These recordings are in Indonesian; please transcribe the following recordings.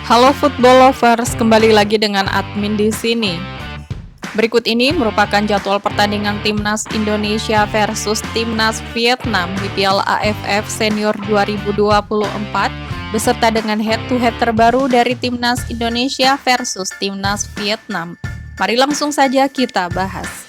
Halo football lovers, kembali lagi dengan admin di sini. Berikut ini merupakan jadwal pertandingan Timnas Indonesia versus Timnas Vietnam di Piala AFF Senior 2024 beserta dengan head-to-head terbaru dari Timnas Indonesia versus Timnas Vietnam. Mari langsung saja kita bahas.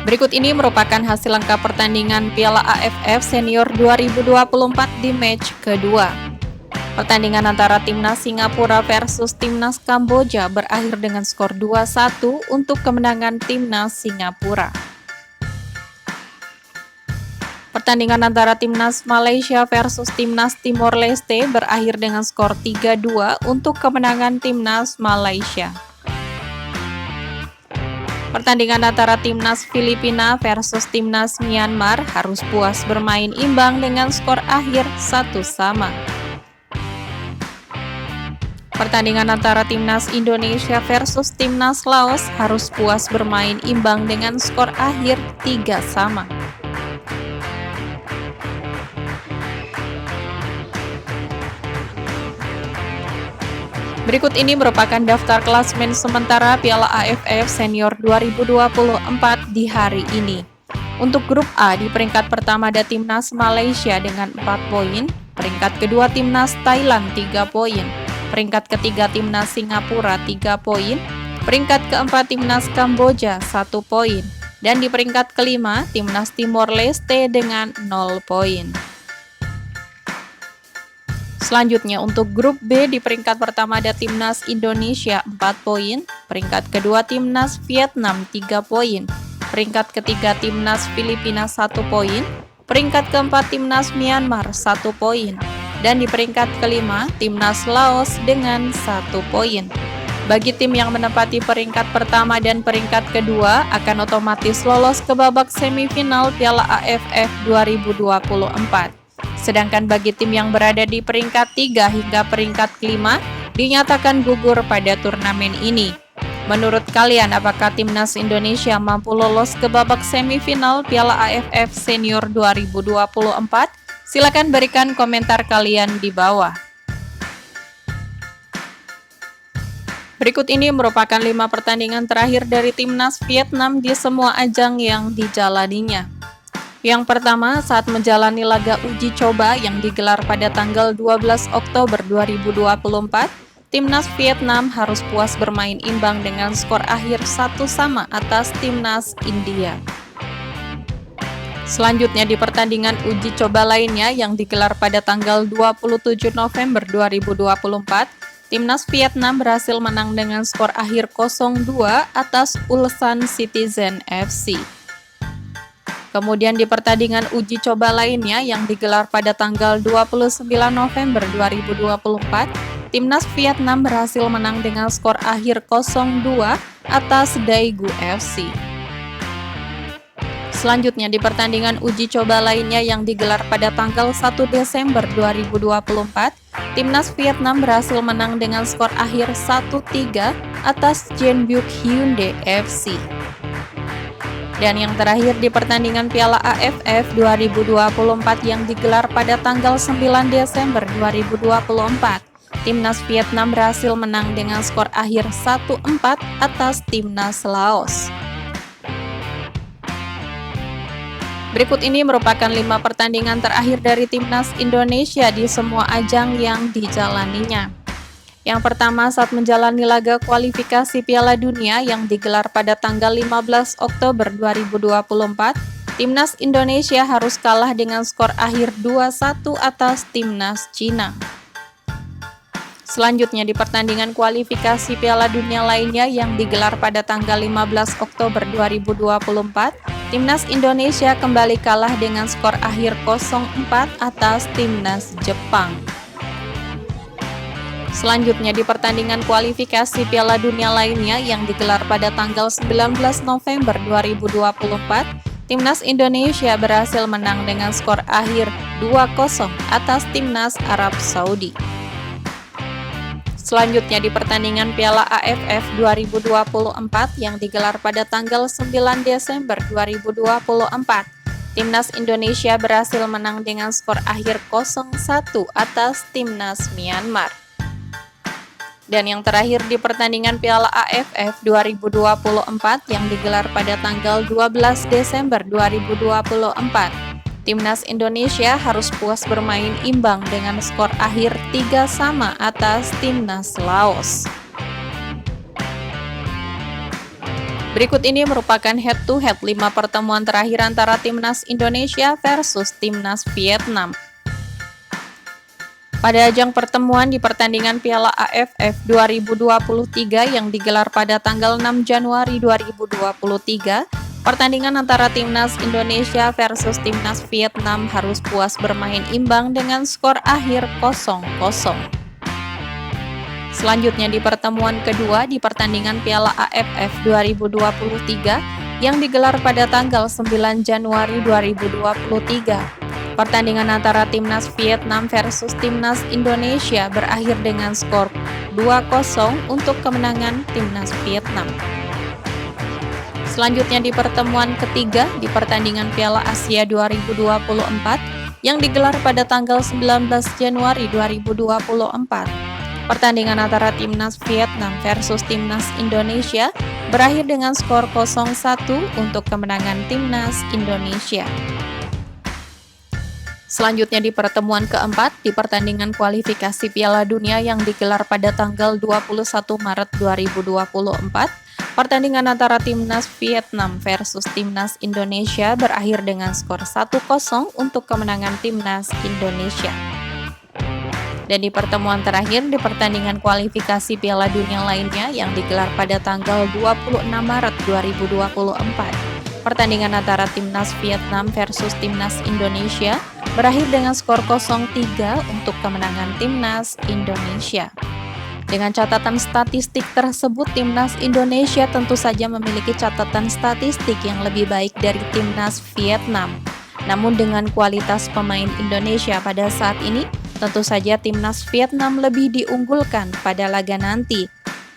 Berikut ini merupakan hasil lengkap pertandingan Piala AFF Senior 2024 di match kedua. Pertandingan antara Timnas Singapura versus Timnas Kamboja berakhir dengan skor 2-1 untuk kemenangan Timnas Singapura. Pertandingan antara Timnas Malaysia versus Timnas Timor Leste berakhir dengan skor 3-2 untuk kemenangan Timnas Malaysia. Pertandingan antara Timnas Filipina versus Timnas Myanmar harus puas bermain imbang dengan skor akhir 1-1. Pertandingan antara Timnas Indonesia versus Timnas Laos harus puas bermain imbang dengan skor akhir 3-3. Berikut ini merupakan daftar klasemen sementara Piala AFF Senior 2024 di hari ini. Untuk grup A, di peringkat pertama ada Timnas Malaysia dengan 4 poin, peringkat kedua Timnas Thailand 3 poin, peringkat ketiga Timnas Singapura 3 poin, peringkat keempat Timnas Kamboja 1 poin, dan di peringkat kelima Timnas Timor Leste dengan 0 poin. Selanjutnya untuk grup B di peringkat pertama ada Timnas Indonesia 4 poin, peringkat kedua Timnas Vietnam 3 poin, peringkat ketiga Timnas Filipina 1 poin, peringkat keempat Timnas Myanmar 1 poin, dan di peringkat kelima Timnas Laos dengan 1 poin. Bagi tim yang menempati peringkat pertama dan peringkat kedua akan otomatis lolos ke babak semifinal Piala AFF 2024. Sedangkan bagi tim yang berada di peringkat 3 hingga peringkat kelima dinyatakan gugur pada turnamen ini. Menurut kalian, apakah Timnas Indonesia mampu lolos ke babak semifinal Piala AFF Senior 2024? Silakan berikan komentar kalian di bawah. Berikut ini merupakan 5 pertandingan terakhir dari Timnas Vietnam di semua ajang yang dijalaninya. Yang pertama, saat menjalani laga uji coba yang digelar pada tanggal 12 Oktober 2024, Timnas Vietnam harus puas bermain imbang dengan skor akhir 1-1 atas Timnas India. Selanjutnya di pertandingan uji coba lainnya yang digelar pada tanggal 27 November 2024, Timnas Vietnam berhasil menang dengan skor akhir 0-2 atas Ulsan Citizen FC. Kemudian di pertandingan uji coba lainnya yang digelar pada tanggal 29 November 2024, Timnas Vietnam berhasil menang dengan skor akhir 0-2 atas Daegu FC. Selanjutnya di pertandingan uji coba lainnya yang digelar pada tanggal 1 Desember 2024, Timnas Vietnam berhasil menang dengan skor akhir 1-3 atas Jeonbuk Hyundai FC. Dan yang terakhir di pertandingan Piala AFF 2024 yang digelar pada tanggal 9 Desember 2024, Timnas Vietnam berhasil menang dengan skor akhir 1-4 atas Timnas Laos. Berikut ini merupakan 5 pertandingan terakhir dari Timnas Indonesia di semua ajang yang dijalaninya. Yang pertama, saat menjalani laga kualifikasi Piala Dunia yang digelar pada tanggal 15 Oktober 2024, Timnas Indonesia harus kalah dengan skor akhir 2-1 atas Timnas Cina. Selanjutnya di pertandingan kualifikasi Piala Dunia lainnya yang digelar pada tanggal 15 Oktober 2024, Timnas Indonesia kembali kalah dengan skor akhir 0-4 atas Timnas Jepang. Selanjutnya di pertandingan kualifikasi Piala Dunia lainnya yang digelar pada tanggal 19 November 2024, Timnas Indonesia berhasil menang dengan skor akhir 2-0 atas Timnas Arab Saudi. Selanjutnya di pertandingan Piala AFF 2024 yang digelar pada tanggal 9 Desember 2024, Timnas Indonesia berhasil menang dengan skor akhir 0-1 atas Timnas Myanmar. Dan yang terakhir di pertandingan Piala AFF 2024 yang digelar pada tanggal 12 Desember 2024, Timnas Indonesia harus puas bermain imbang dengan skor akhir 3-3 atas Timnas Laos. Berikut ini merupakan head-to-head 5 pertemuan terakhir antara Timnas Indonesia versus Timnas Vietnam. Pada ajang pertemuan di pertandingan Piala AFF 2023 yang digelar pada tanggal 6 Januari 2023, pertandingan antara Timnas Indonesia versus Timnas Vietnam harus puas bermain imbang dengan skor akhir 0-0. Selanjutnya di pertemuan kedua di pertandingan Piala AFF 2023 yang digelar pada tanggal 9 Januari 2023. Pertandingan antara Timnas Vietnam versus Timnas Indonesia berakhir dengan skor 2-0 untuk kemenangan Timnas Vietnam. Selanjutnya di pertemuan ketiga di pertandingan Piala Asia 2024 yang digelar pada tanggal 19 Januari 2024. Pertandingan antara Timnas Vietnam versus Timnas Indonesia berakhir dengan skor 0-1 untuk kemenangan Timnas Indonesia. Selanjutnya di pertemuan keempat di pertandingan kualifikasi Piala Dunia yang digelar pada tanggal 21 Maret 2024, pertandingan antara Timnas Vietnam versus Timnas Indonesia berakhir dengan skor 1-0 untuk kemenangan Timnas Indonesia. Dan di pertemuan terakhir di pertandingan kualifikasi Piala Dunia lainnya yang digelar pada tanggal 26 Maret 2024, pertandingan antara Timnas Vietnam versus Timnas Indonesia berakhir dengan skor 0-3 untuk kemenangan Timnas Indonesia. Dengan catatan statistik tersebut, Timnas Indonesia tentu saja memiliki catatan statistik yang lebih baik dari Timnas Vietnam. Namun dengan kualitas pemain Indonesia pada saat ini, tentu saja Timnas Vietnam lebih diunggulkan pada laga nanti.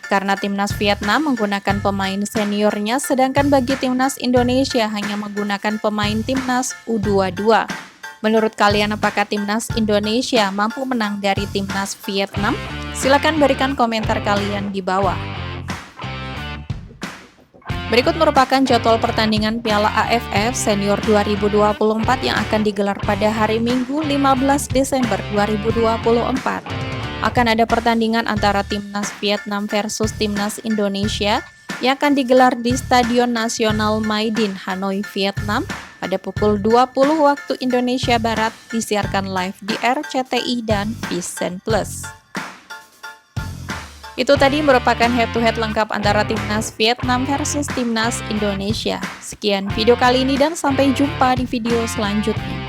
Karena Timnas Vietnam menggunakan pemain seniornya, sedangkan bagi Timnas Indonesia hanya menggunakan pemain Timnas U22. Menurut kalian, apakah Timnas Indonesia mampu menang dari Timnas Vietnam? Silakan berikan komentar kalian di bawah. Berikut merupakan jadwal pertandingan Piala AFF Senior 2024 yang akan digelar pada hari Minggu 15 Desember 2024. Akan ada pertandingan antara Timnas Vietnam versus Timnas Indonesia yang akan digelar di Stadion Nasional Mai Dinh, Hanoi, Vietnam pada pukul 20 waktu Indonesia Barat, disiarkan live di RCTI dan Vision Plus. Itu tadi merupakan head-to-head lengkap antara Timnas Vietnam versus Timnas Indonesia. Sekian video kali ini dan sampai jumpa di video selanjutnya.